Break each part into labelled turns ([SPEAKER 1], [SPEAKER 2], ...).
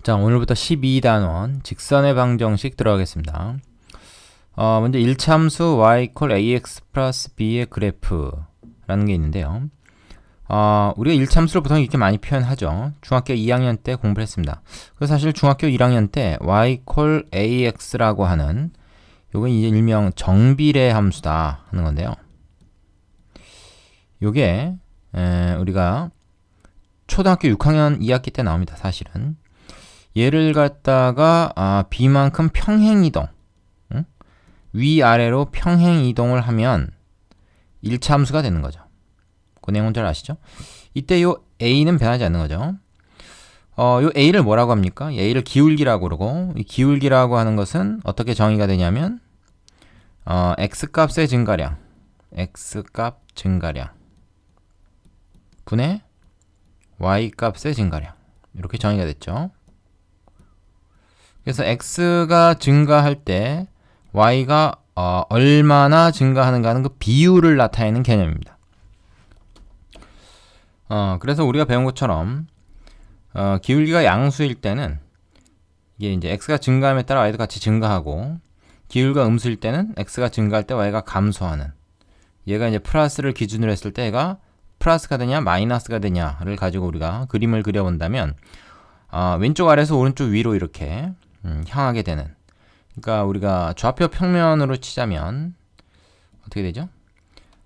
[SPEAKER 1] 자, 오늘부터 12단원 직선의 방정식 들어가겠습니다. 먼저 1차함수 y ax 플러스 b의 그래프라는 게 있는데요. 우리가 1차함수를 보통 이렇게 많이 표현하죠. 중학교 2학년 때 공부를 했습니다. 그래서 사실 중학교 1학년 때 y ax라고 하는 요건 이제 일명 정비례 함수다 하는 건데요. 요게 우리가 초등학교 6학년 2학기 때 나옵니다. 사실은. 얘를 갖다가 b만큼 평행이동, 위아래로 평행이동을 하면 1차 함수가 되는 거죠. 그 내용은 잘 아시죠? 이때 요 a는 변하지 않는 거죠. 요 a를 뭐라고 합니까? a를 기울기라고 그러고, 이 기울기라고 하는 것은 어떻게 정의가 되냐면 x값의 증가량, x값 증가량 분의 y값의 증가량, 이렇게 정의가 됐죠. 그래서 x가 증가할 때 y가 얼마나 증가하는가 하는 그 비율을 나타내는 개념입니다. 그래서 우리가 배운 것처럼 기울기가 양수일 때는 이게 이제 x가 증가함에 따라 y도 같이 증가하고, 기울기가 음수일 때는 x가 증가할 때 y가 감소하는, 얘가 이제 플러스를 기준으로 했을 때 얘가 플러스가 되냐 마이너스가 되냐를 가지고 우리가 그림을 그려본다면 왼쪽 아래에서 오른쪽 위로 이렇게 향하게 되는, 그러니까 우리가 좌표 평면으로 치자면 어떻게 되죠?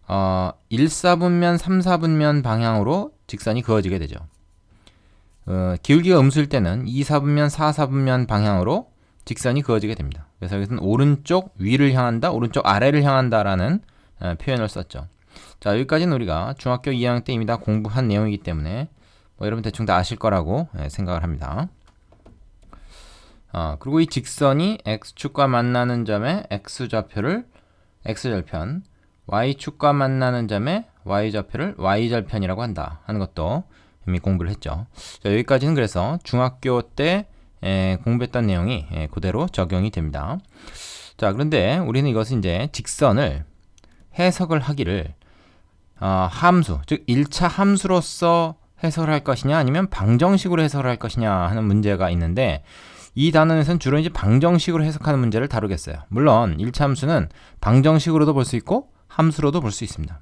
[SPEAKER 1] 1사분면, 3사분면 방향으로 직선이 그어지게 되죠. 기울기가 음수일 때는 2사분면, 4사분면 방향으로 직선이 그어지게 됩니다. 그래서 여기서는 오른쪽 위를 향한다, 오른쪽 아래를 향한다라는 표현을 썼죠. 자, 여기까지는 우리가 중학교 2학년 때 이미 다 공부한 내용이기 때문에 여러분 대충 다 아실 거라고 생각을 합니다. 그리고 이 직선이 x축과 만나는 점의 x좌표를 x절편, y축과 만나는 점의 y좌표를 y절편이라고 한다 하는 것도 이미 공부를 했죠. 자, 여기까지는 그래서 중학교 때 공부했던 내용이 그대로 적용이 됩니다. 자, 그런데 우리는 이것을 이제 직선을 해석을 하기를 함수, 즉 1차 함수로서 해석을 할 것이냐 아니면 방정식으로 해석을 할 것이냐 하는 문제가 있는데, 이 단원에서는 주로 이제 방정식으로 해석하는 문제를 다루겠어요. 물론 1차 함수는 방정식으로도 볼 수 있고 함수로도 볼 수 있습니다.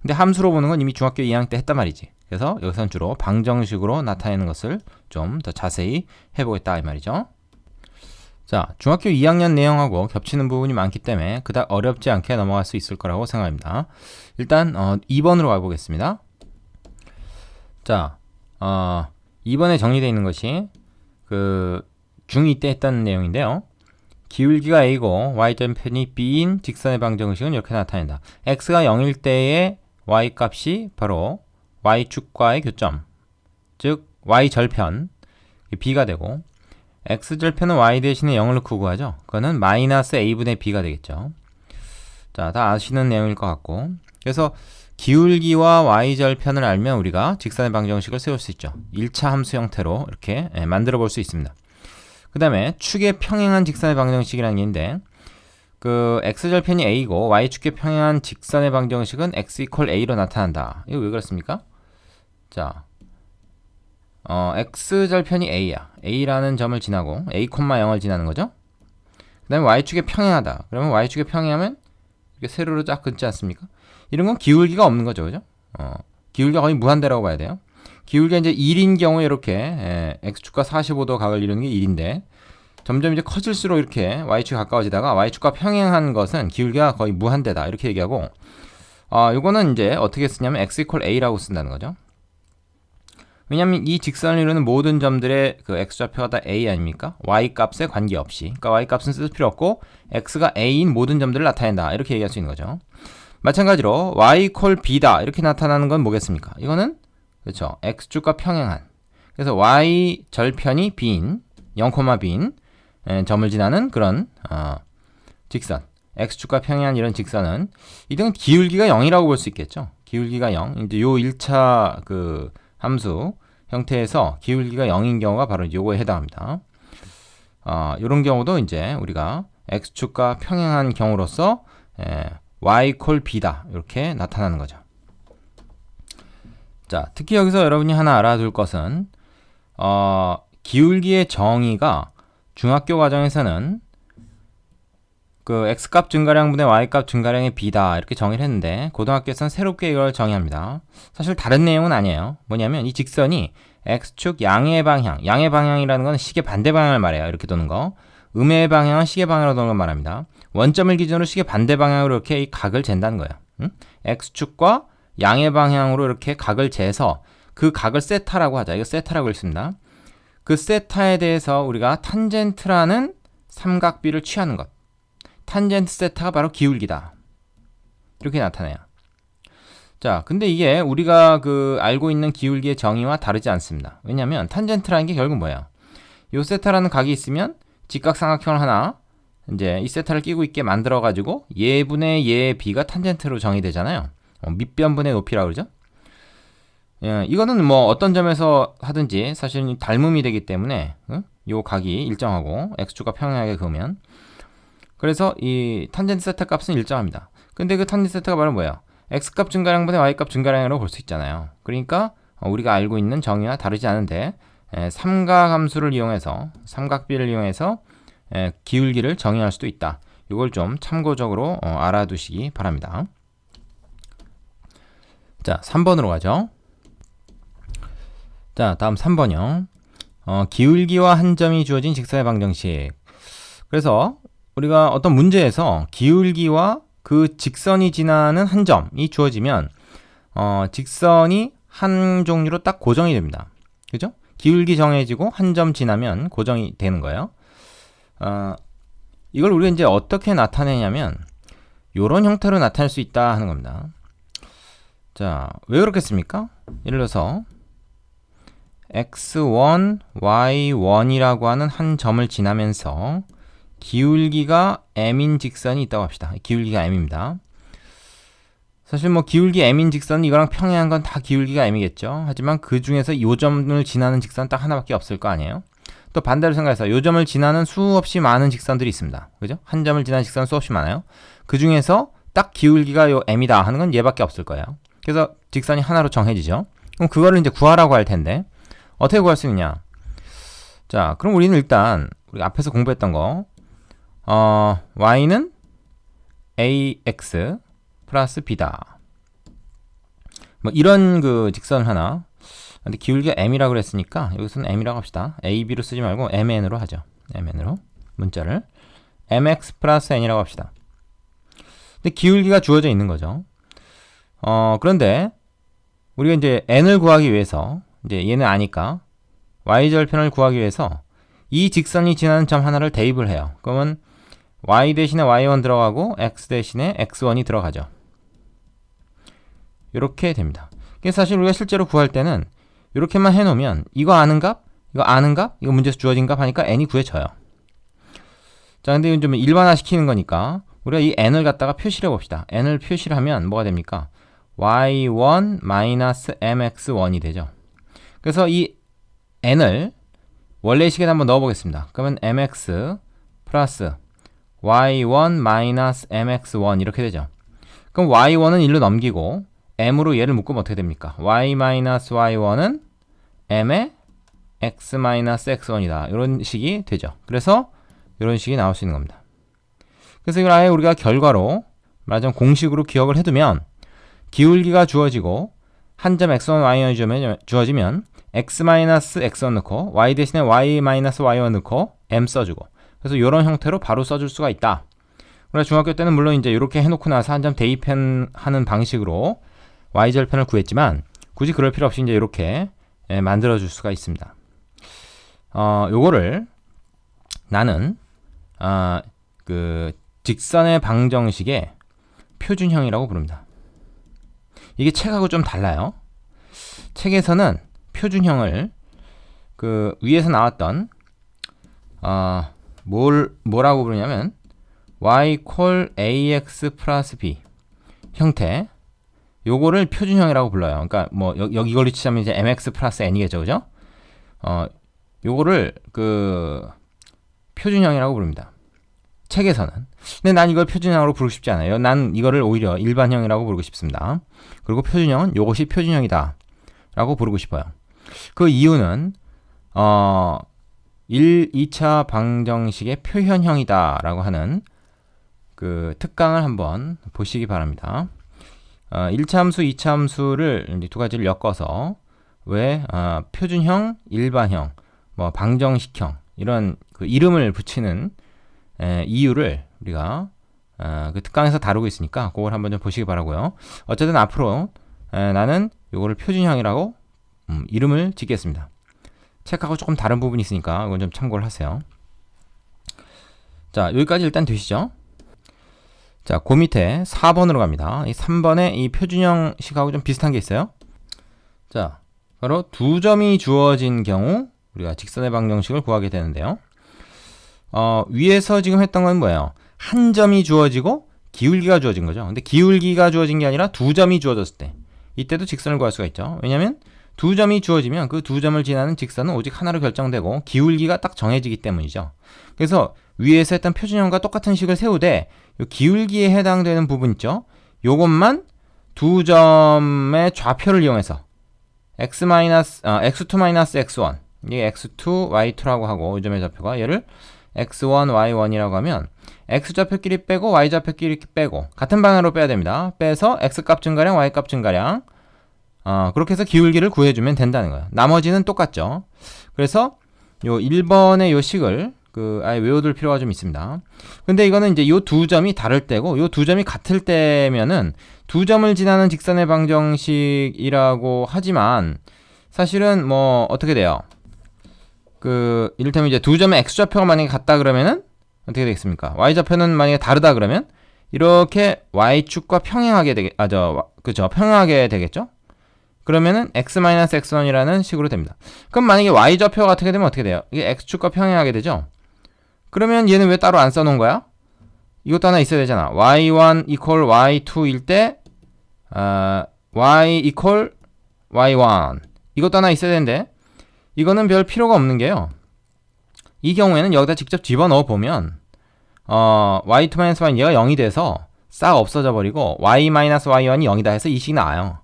[SPEAKER 1] 근데 함수로 보는 건 이미 중학교 2학년 때 했단 말이지. 그래서 여기서는 주로 방정식으로 나타내는 것을 좀 더 자세히 해보겠다 이 말이죠. 자, 중학교 2학년 내용하고 겹치는 부분이 많기 때문에 그닥 어렵지 않게 넘어갈 수 있을 거라고 생각합니다. 일단 2번으로 가보겠습니다. 자, 2번에 정리되어 있는 것이 중2 때 했던 내용인데요. 기울기가 a고 y절편이 b인 직선의 방정식은 이렇게 나타낸다. x가 0일 때의 y값이 바로 y축과의 교점, 즉 y절편 b가 되고, x절편은 y 대신에 0을 넣고 구하죠. 그거는 마이너스 a분의 b가 되겠죠. 자, 다 아시는 내용일 것 같고, 그래서 기울기와 y절편을 알면 우리가 직선의 방정식을 세울 수 있죠. 1차 함수 형태로 이렇게 만들어 볼 수 있습니다. 그 다음에 축에 평행한 직선의 방정식이라는 게 있는데, x절편이 a고 y축에 평행한 직선의 방정식은 x a로 나타난다. 이거 왜 그렇습니까? 자, x절편이 a야. a라는 점을 지나고 a, 0을 지나는 거죠. 그 다음에 y축에 평행하다. 그러면 y축에 평행하면 이렇게 세로로 쫙 긋지 않습니까? 이런 건 기울기가 없는 거죠. 그죠? 기울기가 거의 무한대라고 봐야 돼요. 기울기가 이제 1인 경우에 이렇게 x축과 45도 각을 이루는 게 1인데, 점점 이제 커질수록 이렇게 y축이 가까워지다가 y축과 평행한 것은 기울기가 거의 무한대다 이렇게 얘기하고, 요거는 이제 어떻게 쓰냐면 x a라고 쓴다는 거죠. 왜냐하면 이 직선을 이루는 모든 점들의 x좌표가 다 a 아닙니까? y 값에 관계없이. 그러니까 y 값은 쓸 필요 없고 x가 a인 모든 점들을 나타낸다 이렇게 얘기할 수 있는 거죠. 마찬가지로 y b다 이렇게 나타나는 건 뭐겠습니까? 이거는 그렇죠, x축과 평행한, 그래서 y 절편이 b인 0, b인 점을 지나는 그런 직선, x축과 평행한 이런 직선은 이등은 기울기가 0이라고 볼 수 있겠죠. 기울기가 0, 이제 요 1차 함수 형태에서 기울기가 0인 경우가 바로 요거에 해당합니다. 이런 경우도 이제 우리가 x축과 평행한 경우로서 y b다 이렇게 나타나는 거죠. 자, 특히 여기서 여러분이 하나 알아둘 것은 기울기의 정의가 중학교 과정에서는 그 x값 증가량분의 y값 증가량의 b다 이렇게 정의를 했는데 고등학교에서는 새롭게 이걸 정의합니다. 사실 다른 내용은 아니에요. 뭐냐면 이 직선이 x축 양의 방향이라는 건 시계 반대 방향을 말해요. 이렇게 도는 거. 음의 방향은 시계 방향으로 도는 걸 말합니다. 원점을 기준으로 시계 반대 방향으로 이렇게 이 각을 잰다는 거예요. x축과 양의 방향으로 이렇게 각을 재서 그 각을 세타라고 하자. 이거 세타라고 읽습니다. 그 세타에 대해서 우리가 탄젠트라는 삼각비를 취하는 것. 탄젠트 세타가 바로 기울기다. 이렇게 나타내요. 자, 근데 이게 우리가 그 알고 있는 기울기의 정의와 다르지 않습니다. 왜냐면 탄젠트라는 게 결국 뭐예요? 요 세타라는 각이 있으면 직각삼각형을 하나 이제 이 세타를 끼고 있게 만들어 가지고 예분의 예의 b가 탄젠트로 정의되잖아요. 밑변분의 높이라고 그러죠. 예, 이거는 뭐 어떤 점에서 하든지 사실 닮음이 되기 때문에 요 각이 일정하고 x축과 평행하게 그으면 그래서 이 탄젠트 세타 값은 일정합니다. 근데 그 탄젠트 세타가 바로 뭐예요? x값 증가량분의 y값 증가량이라고 볼 수 있잖아요. 그러니까 우리가 알고 있는 정의와 다르지 않은데 삼각함수를 이용해서 삼각비를 이용해서 기울기를 정의할 수도 있다. 이걸 좀 참고적으로 알아두시기 바랍니다. 자, 3번으로 가죠. 자, 다음 3번이요. 기울기와 한 점이 주어진 직선의 방정식. 그래서 우리가 어떤 문제에서 기울기와 그 직선이 지나는 한 점이 주어지면 직선이 한 종류로 딱 고정이 됩니다. 그죠? 기울기 정해지고 한 점 지나면 고정이 되는 거예요. 이걸 우리가 이제 어떻게 나타내냐면 이런 형태로 나타낼 수 있다 하는 겁니다. 자, 왜 그렇겠습니까? 예를 들어서 x1, y1이라고 하는 한 점을 지나면서 기울기가 m인 직선이 있다고 합시다. 기울기가 m입니다. 사실 뭐 기울기 m인 직선은 이거랑 평행한 건 다 기울기가 m이겠죠. 하지만 그 중에서 이 점을 지나는 직선 딱 하나밖에 없을 거 아니에요. 또 반대로 생각해서 이 점을 지나는 수없이 많은 직선들이 있습니다. 그죠? 한 점을 지나는 직선 수없이 많아요. 그 중에서 딱 기울기가 요 m이다 하는 건 얘밖에 없을 거예요. 그래서 직선이 하나로 정해지죠. 그럼 그거를 이제 구하라고 할 텐데 어떻게 구할 수 있느냐? 자, 그럼 우리는 일단 우리 앞에서 공부했던 거 y는 ax 플러스 b다. 뭐 이런 그 직선 하나. 근데 기울기가 m이라고 그랬으니까 여기서는 m이라고 합시다. ab로 쓰지 말고 mn으로 하죠. mn으로 문자를 mx 플러스 n이라고 합시다. 근데 기울기가 주어져 있는 거죠. 그런데 우리가 이제 n을 구하기 위해서 이제 얘는 아니까 y절편을 구하기 위해서 이 직선이 지나는 점 하나를 대입을 해요. 그러면 y 대신에 y1 들어가고 x 대신에 x1이 들어가죠. 이렇게 됩니다. 사실 우리가 실제로 구할 때는 이렇게만 해놓으면 이거 아는 값, 이거 아는 값, 이거 문제에서 주어진 값 하니까 n이 구해져요. 자, 근데 이건 좀 일반화 시키는 거니까 우리가 이 n을 갖다가 표시를 해봅시다. n을 표시를 하면 뭐가 됩니까? y1 mx1이 되죠. 그래서 이 n을 원래의 식에 한번 넣어보겠습니다. 그러면 mx 플러스 y1 mx1 이렇게 되죠. 그럼 y1은 1로 넘기고 m으로 얘를 묶으면 어떻게 됩니까? y y1은 m의 x x1이다. 이런 식이 되죠. 그래서 이런 식이 나올 수 있는 겁니다. 그래서 이걸 아예 우리가 결과로 말하자면 공식으로 기억을 해두면 기울기가 주어지고 한 점 x1, y1이 주어지면 x x1 넣고 y 대신에 y y1 넣고 m 써주고 그래서 이런 형태로 바로 써줄 수가 있다. 우리가 중학교 때는 물론 이제 이렇게 해놓고 나서 한 점 대입하는 방식으로 y절편을 구했지만 굳이 그럴 필요 없이 이제 이렇게 만들어줄 수가 있습니다. 요거를 나는 그 직선의 방정식의 표준형이라고 부릅니다. 이게 책하고 좀 달라요. 책에서는 표준형을 그 위에서 나왔던 뭐라고 부르냐면 y 콜 ax 플러스 b 형태 요거를 표준형이라고 불러요. 그러니까 뭐 여기 이걸로 치자면 이제 mx 플러스 n이겠죠, 그죠? 요거를 그 표준형이라고 부릅니다. 책에서는. 근데 난 이걸 표준형으로 부르고 싶지 않아요. 난 이거를 오히려 일반형이라고 부르고 싶습니다. 그리고 표준형은 요것이 표준형이다 라고 부르고 싶어요. 그 이유는 2차 방정식의 표현형이다 라고 하는 그 특강을 한번 보시기 바랍니다. 1차 함수, 2차 함수를 두 가지를 엮어서 왜 표준형, 일반형, 뭐 방정식형 이런 그 이름을 붙이는 이유를 우리가 그 특강에서 다루고 있으니까 그걸 한번 좀 보시기 바라고요. 어쨌든 앞으로 나는 요거를 표준형이라고 이름을 짓겠습니다. 책하고 조금 다른 부분이 있으니까 이건 좀 참고를 하세요. 자, 여기까지 일단 되시죠? 자, 그 밑에 4번으로 갑니다. 이 3번에 이 표준형식하고 좀 비슷한 게 있어요. 자, 바로 두 점이 주어진 경우 우리가 직선의 방정식을 구하게 되는데요. 위에서 지금 했던 건 뭐예요? 한 점이 주어지고 기울기가 주어진 거죠. 근데 기울기가 주어진 게 아니라 두 점이 주어졌을 때 이때도 직선을 구할 수가 있죠. 왜냐하면 두 점이 주어지면 그 두 점을 지나는 직선은 오직 하나로 결정되고 기울기가 딱 정해지기 때문이죠. 그래서 위에서 했던 표준형과 똑같은 식을 세우되 요 기울기에 해당되는 부분 있죠. 요것만 두 점의 좌표를 이용해서 x2-x1 이게 x2, y2라고 하고 이 점의 좌표가 얘를 x1, y1이라고 하면 x좌표끼리 빼고 y좌표끼리 빼고 같은 방향으로 빼야 됩니다. 빼서 x값 증가량, y값 증가량 그렇게 해서 기울기를 구해주면 된다는 거예요. 나머지는 똑같죠. 그래서 요 1번의 요 식을 아예 외워둘 필요가 좀 있습니다. 근데 이거는 이제 요 두 점이 다를 때고 요 두 점이 같을 때면은 두 점을 지나는 직선의 방정식이라고 하지만 사실은 뭐 어떻게 돼요? 이를테면 이제 두 점의 x좌표가 만약에 같다 그러면은 어떻게 되겠습니까? y좌표는 만약에 다르다 그러면 이렇게 y축과 평행하게 평행하게 되겠죠? 그러면은 x-x1이라는 식으로 됩니다. 그럼 만약에 y좌표가 같게 되면 어떻게 돼요? 이게 x축과 평행하게 되죠? 그러면 얘는 왜 따로 안 써놓은 거야? 이것도 하나 있어야 되잖아. y1 equal y2일 때 y equal y1 이것도 하나 있어야 되는데 이거는 별 필요가 없는 게요. 이 경우에는 여기다 직접 집어넣어 보면 y2-y 얘가 0이 돼서 싹 없어져 버리고 y-y1이 0이다 해서 이 식이 나와요.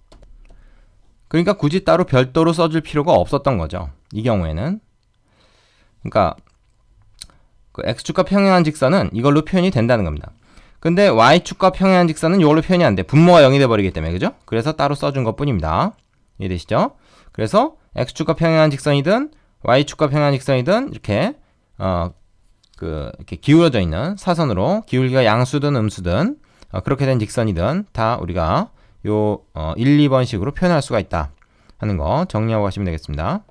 [SPEAKER 1] 그러니까 굳이 따로 별도로 써줄 필요가 없었던 거죠. 이 경우에는. 그러니까 그 x축과 평행한 직선은 이걸로 표현이 된다는 겁니다. 근데 y축과 평행한 직선은 이걸로 표현이 안 돼. 분모가 0이 돼버리기 때문에. 그죠? 그래서 따로 써준 것 뿐입니다. 이해되시죠? 그래서 x축과 평행한 직선이든 y축과 평행한 직선이든 이렇게 이렇게 기울어져 있는 사선으로 기울기가 양수든 음수든 그렇게 된 직선이든 다 우리가 요 1, 2번식으로 표현할 수가 있다 하는 거 정리하고 가시면 되겠습니다.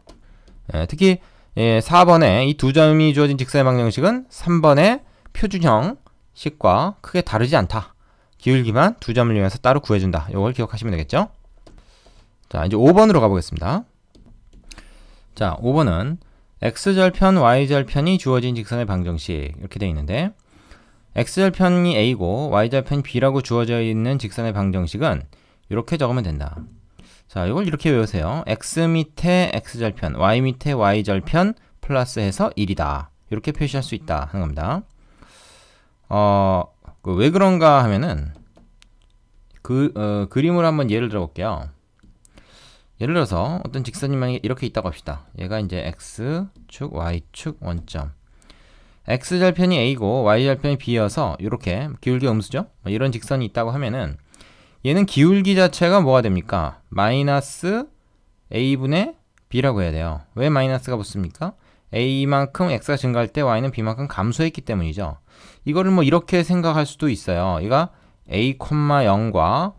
[SPEAKER 1] 특히 4번에 이 두 점이 주어진 직선의 방정식은 3번의 표준형 식과 크게 다르지 않다. 기울기만 두 점을 이용해서 따로 구해준다. 이걸 기억하시면 되겠죠? 자, 이제 5번으로 가보겠습니다. 자, 5번은 x절편, y절편이 주어진 직선의 방정식 이렇게 되어 있는데 x절편이 a고 y절편이 b라고 주어져 있는 직선의 방정식은 이렇게 적으면 된다. 자, 이걸 이렇게 외우세요. x 밑에 x절편, y 밑에 y절편 플러스해서 1이다. 이렇게 표시할 수 있다 하는 겁니다. 왜 그런가 하면은 그림으로 한번 예를 들어 볼게요. 예를 들어서 어떤 직선이 만약에 이렇게 있다고 합시다. 얘가 이제 x축, y축 원점. x절편이 a고 y절편이 b여서 이렇게 기울기 음수죠. 이런 직선이 있다고 하면은 얘는 기울기 자체가 뭐가 됩니까? 마이너스 a분의 b라고 해야 돼요. 왜 마이너스가 붙습니까? a만큼 x가 증가할 때 y는 b만큼 감소했기 때문이죠. 이거를 뭐 이렇게 생각할 수도 있어요. 얘가 a,0과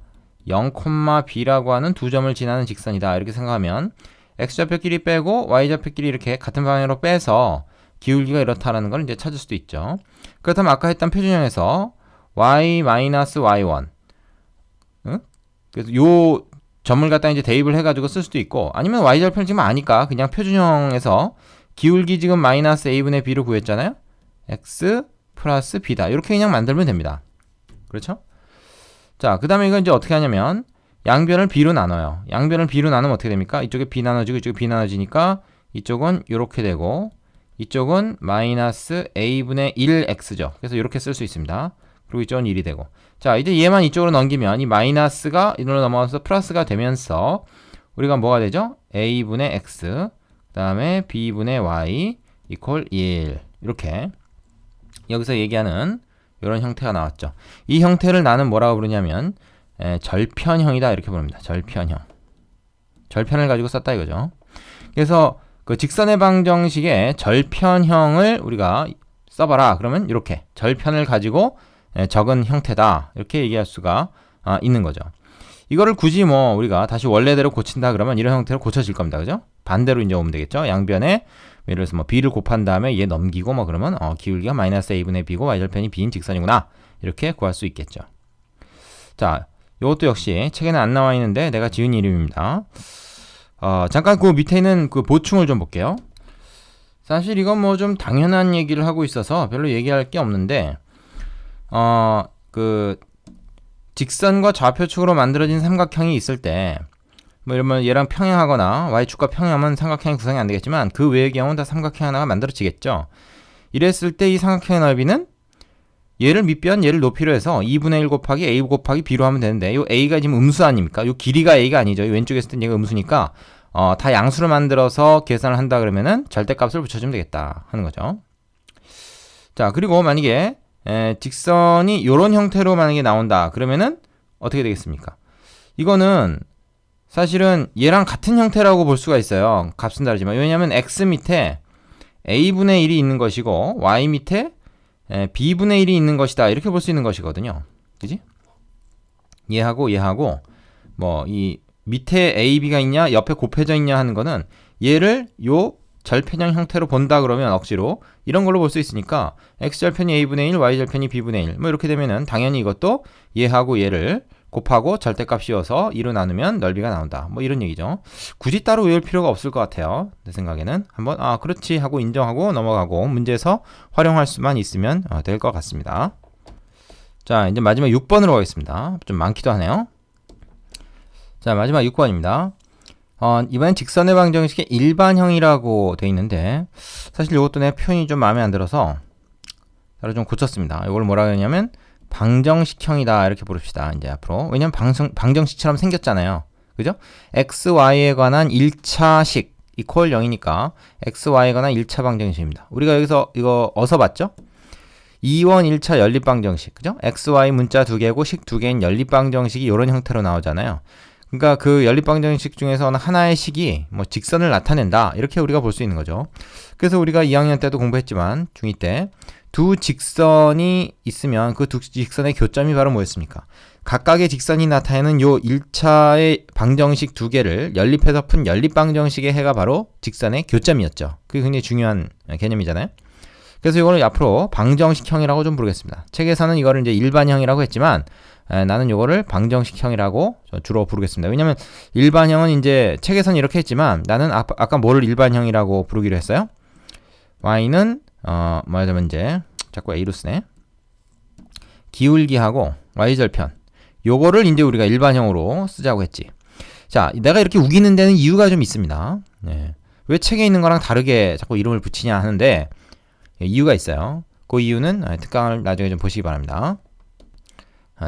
[SPEAKER 1] 0,b라고 하는 두 점을 지나는 직선이다. 이렇게 생각하면 x좌표끼리 빼고 y좌표끼리 이렇게 같은 방향으로 빼서 기울기가 이렇다라는 걸 이제 찾을 수도 있죠. 그렇다면 아까 했던 표준형에서 y-y1 그래서 요 점을 갖다 이제 대입을 해가지고 쓸 수도 있고 아니면 y절편 지금 아니까 그냥 표준형에서 기울기 지금 마이너스 a분의 b로 구했잖아요. x 플러스 b다. 이렇게 그냥 만들면 됩니다. 그렇죠? 자, 그 다음에 이건 이제 어떻게 하냐면 양변을 b로 나눠요. 양변을 b로 나누면 어떻게 됩니까? 이쪽에 b 나눠지고 이쪽에 b 나눠지니까 이쪽은 이렇게 되고 이쪽은 마이너스 a분의 1x죠. 그래서 이렇게 쓸 수 있습니다. 그리고 이쪽은 1이 되고 자, 이제 얘만 이쪽으로 넘기면 이 마이너스가 이리로 넘어가서 플러스가 되면서 우리가 뭐가 되죠? a분의 x 그 다음에 b분의 y equal 1 이렇게 여기서 얘기하는 이런 형태가 나왔죠. 이 형태를 나는 뭐라고 부르냐면 절편형이다 이렇게 부릅니다. 절편형. 절편을 가지고 썼다 이거죠. 그래서 그 직선의 방정식의 절편형을 우리가 써봐라. 그러면 이렇게 절편을 가지고 적은 형태다 이렇게 얘기할 수가 있는 거죠. 이거를 굳이 뭐 우리가 다시 원래대로 고친다 그러면 이런 형태로 고쳐질 겁니다. 그죠? 반대로 이제 오면 되겠죠. 양변에 예를 들어서 뭐 b를 곱한 다음에 얘 넘기고 뭐 그러면 기울기가 마이너스 a분의 b고 y절편이 b인 직선이구나 이렇게 구할 수 있겠죠. 자, 이것도 역시 책에는 안 나와 있는데 내가 지은 이름입니다. 잠깐 그 밑에 있는 그 보충을 좀 볼게요. 사실 이건 뭐 좀 당연한 얘기를 하고 있어서 별로 얘기할 게 없는데 그 직선과 좌표축으로 만들어진 삼각형이 있을 때 뭐 이러면 얘랑 평행하거나 y축과 평행하면 삼각형이 구성이 안 되겠지만 그 외의 경우는 다 삼각형 하나가 만들어지겠죠. 이랬을 때 이 삼각형의 넓이는 얘를 밑변 얘를 높이로 해서 2분의 1 곱하기 a 곱하기 b로 하면 되는데 이 a가 지금 음수 아닙니까? 이 길이가 a가 아니죠. 이 왼쪽에 있을 땐 얘가 음수니까 다 양수로 만들어서 계산을 한다 그러면은 절대값을 붙여주면 되겠다 하는 거죠. 자, 그리고 만약에 직선이 이런 형태로 만약에 나온다 그러면은 어떻게 되겠습니까? 이거는 사실은 얘랑 같은 형태라고 볼 수가 있어요. 값은 다르지만. 왜냐하면 x 밑에 a분의 1이 있는 것이고 y 밑에 b분의 1이 있는 것이다 이렇게 볼 수 있는 것이거든요. 그지? 얘하고 뭐 이 밑에 a, b가 있냐 옆에 곱해져 있냐 하는 거는 얘를 요 절편형 형태로 본다 그러면 억지로 이런 걸로 볼 수 있으니까 x절편이 a분의 1, y절편이 b분의 1 뭐 이렇게 되면은 당연히 이것도 얘하고 얘를 곱하고 절대값 씌워서 2로 나누면 넓이가 나온다. 뭐 이런 얘기죠. 굳이 따로 외울 필요가 없을 것 같아요. 내 생각에는 한번 그렇지 하고 인정하고 넘어가고 문제에서 활용할 수만 있으면 될 것 같습니다. 자, 이제 마지막 6번으로 가겠습니다. 좀 많기도 하네요. 자, 마지막 6번입니다. 이번엔 직선의 방정식의 일반형이라고 돼 있는데 사실 이것도 내 표현이 좀 마음에 안 들어서 따로 좀 고쳤습니다. 이걸 뭐라 그러냐면 방정식형이다 이렇게 부릅시다. 이제 앞으로 왜냐면 방정식처럼 생겼잖아요. 그죠? x, y에 관한 1차식 이퀄 0이니까 x, y에 관한 1차 방정식입니다. 우리가 여기서 이거 어서 봤죠? 2원 1차 연립방정식 그죠? x, y 문자 2개고 식 2개인 연립방정식이 이런 형태로 나오잖아요. 그러니까 그 연립방정식 중에서는 하나의 식이 뭐 직선을 나타낸다 이렇게 우리가 볼 수 있는 거죠. 그래서 우리가 2학년 때도 공부했지만 중2 때 두 직선이 있으면 그 두 직선의 교점이 바로 뭐였습니까? 각각의 직선이 나타내는 요 1차의 방정식 두 개를 연립해서 푼 연립방정식의 해가 바로 직선의 교점이었죠. 그게 굉장히 중요한 개념이잖아요. 그래서 이거를 앞으로 방정식형이라고 좀 부르겠습니다. 책에서는 이거를 이제 일반형이라고 했지만 나는 이거를 방정식형이라고 주로 부르겠습니다. 왜냐면 일반형은 이제 책에서는 이렇게 했지만 나는 아까 뭐를 일반형이라고 부르기로 했어요? y는 말하자면 이제 자꾸 a로 쓰네. 기울기하고 y절편 요거를 이제 우리가 일반형으로 쓰자고 했지. 자, 내가 이렇게 우기는 데는 이유가 좀 있습니다. 네. 왜 책에 있는 거랑 다르게 자꾸 이름을 붙이냐 하는데 이유가 있어요. 그 이유는 특강을 나중에 좀 보시기 바랍니다.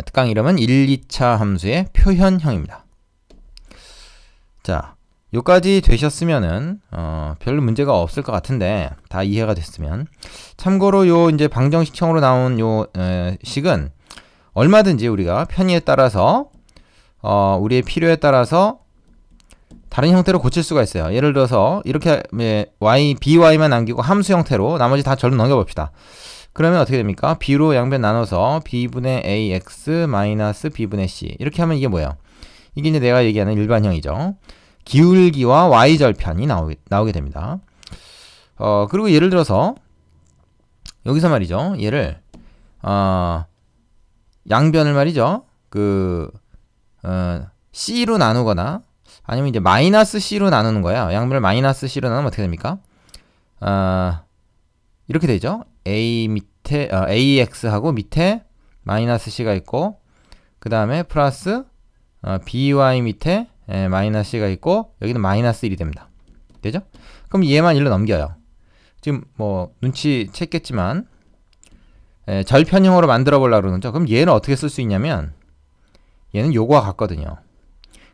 [SPEAKER 1] 특강 이름은 1, 2차 함수의 표현형입니다. 자, 요까지 되셨으면은 별로 문제가 없을 것 같은데 다 이해가 됐으면 참고로 요 이제 방정식형으로 나온 요 식은 얼마든지 우리가 편의에 따라서 우리의 필요에 따라서 다른 형태로 고칠 수가 있어요. 예를 들어서 이렇게 y, by만 남기고 함수 형태로 나머지 다 절로 넘겨봅시다. 그러면 어떻게 됩니까? b로 양변 나눠서 b분의 ax 마이너스 b분의 c 이렇게 하면 이게 뭐예요? 이게 이제 내가 얘기하는 일반형이죠. 기울기와 y절편이 나오게 됩니다. 그리고 예를 들어서 여기서 말이죠. 얘를 양변을 말이죠. c로 나누거나 아니면 이제 마이너스 c로 나누는 거야. 양변을 마이너스 c로 나누면 어떻게 됩니까? 이렇게 되죠. ax하고 밑에 마이너스 c가 있고 그 다음에 플러스 by 밑에 마이너스 c가 있고 여기는 마이너스 1이 됩니다. 되죠? 그럼 얘만 1로 넘겨요. 지금 뭐 눈치챘겠지만 절편형으로 만들어 보려고 그러는죠. 그럼 얘는 어떻게 쓸 수 있냐면 얘는 요거와 같거든요.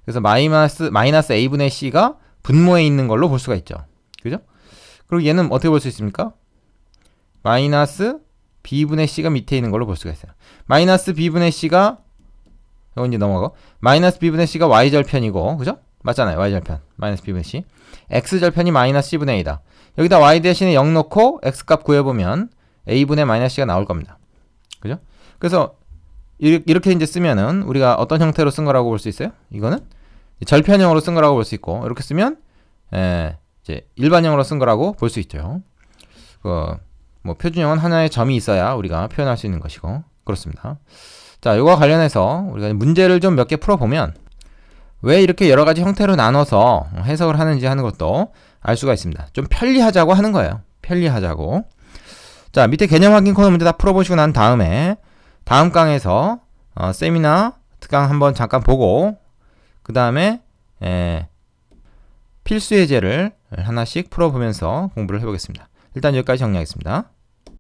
[SPEAKER 1] 그래서 마이너스 a분의 c가 분모에 있는 걸로 볼 수가 있죠. 그죠? 그리고 얘는 어떻게 볼 수 있습니까? 마이너스 b분의 c가 밑에 있는 걸로 볼 수가 있어요. 마이너스 b분의 c가 이거 이제 넘어가고 마이너스 b분의 c가 y절편이고 그죠? 맞잖아요. y절편 마이너스 b분의 c x절편이 마이너스 c분의 a다. 여기다 y 대신에 0 넣고 x값 구해보면 a분의 마이너스 c가 나올 겁니다. 그죠? 그래서 이렇게 이제 쓰면은 우리가 어떤 형태로 쓴 거라고 볼 수 있어요? 이거는 절편형으로 쓴 거라고 볼 수 있고 이렇게 쓰면 이제 일반형으로 쓴 거라고 볼 수 있죠. 뭐 표준형은 하나의 점이 있어야 우리가 표현할 수 있는 것이고 그렇습니다. 자, 이거와 관련해서 우리가 문제를 좀 몇 개 풀어보면 왜 이렇게 여러 가지 형태로 나눠서 해석을 하는지 하는 것도 알 수가 있습니다. 좀 편리하자고 하는 거예요. 편리하자고. 자, 밑에 개념 확인 코너 문제 다 풀어보시고 난 다음에 다음 강에서 세미나 특강 한번 잠깐 보고 그 다음에 필수 예제를 하나씩 풀어보면서 공부를 해보겠습니다. 일단 여기까지 정리하겠습니다.